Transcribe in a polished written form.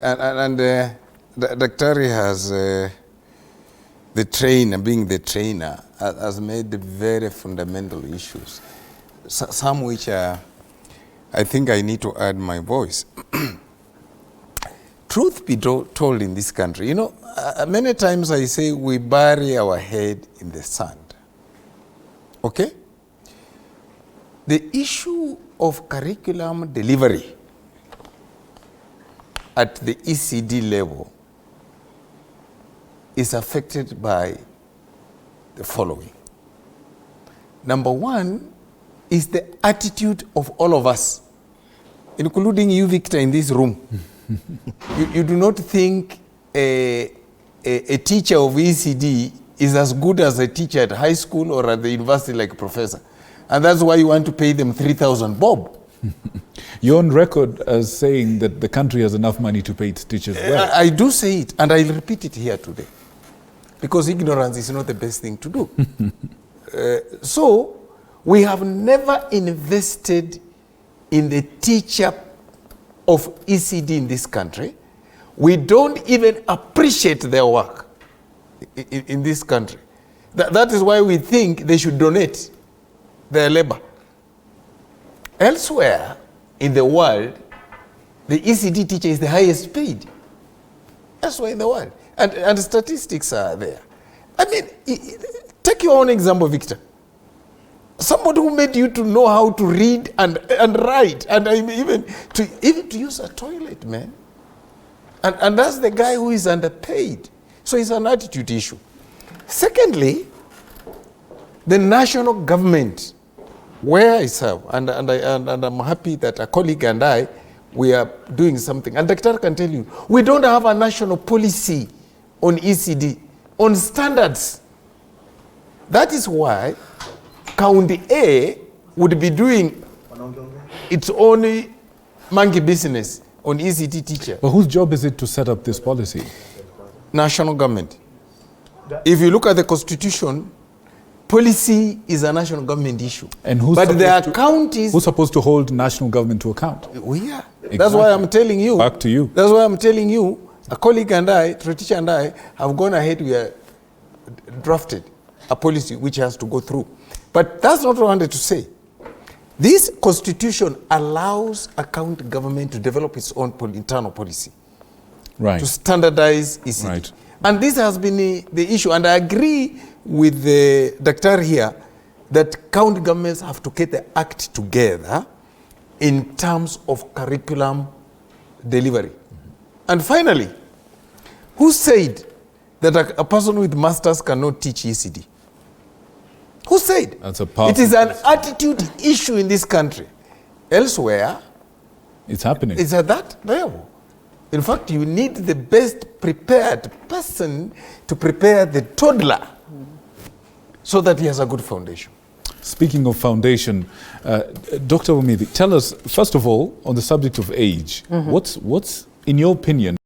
And Daktari has the trainer, being the trainer, has made very fundamental issues, some which I think I need to add my voice. Truth be told in this country, you know, many times I say we bury our head in the sand. Okay? The issue of curriculum delivery at the ECD level is affected by the following. Number one is the attitude of all of us, including you, Victor, in this room. You do not think a teacher of ECD is as good as a teacher at high school or at the university like a professor. And that's why you want to pay them 3,000 bob. You're on record as saying that the country has enough money to pay its teachers well. I do say it, and I'll repeat it here today. Because ignorance is not the best thing to do. So, we have never invested in the teacher of ECD in this country. We don't even appreciate their work in this country. That is why we think they should donate their labor. Elsewhere in the world, the ECD teacher is the highest paid. Elsewhere in the world. And statistics are there. I mean, take your own example, Victor. Somebody who made you to know how to read and write, and even to use a toilet, man. And that's the guy who is underpaid. So it's an attitude issue. Secondly, the national government, where I serve, and I'm happy that a colleague and I, we are doing something. And Dr. can tell you, we don't have a national policy on ECD, on standards. That is why County A would be doing its own monkey business on ECD teacher. But whose job is it to set up this policy? National government. If you look at the Constitution, policy is a national government issue. And who's but there are counties... Who's supposed to hold national government to account? We are. Exactly. That's why I'm telling you. Back to you. That's why I'm telling you, a colleague and I, teacher and I, have gone ahead, we are drafted a policy which has to go through. But that's not what I wanted to say. This Constitution allows a county government to develop its own internal policy. Right. To standardize ECD. Right. And this has been the issue. And I agree with the doctor here that county governments have to get the act together in terms of curriculum delivery. And finally, who said that a person with masters cannot teach ECD? Who said? That's a powerful It is an attitude issue in this country. Elsewhere, it's happening. It's at that level. In fact, you need the best prepared person to prepare the toddler so that he has a good foundation. Speaking of foundation, Dr. Umidi, tell us, first of all, on the subject of age, what's in your opinion,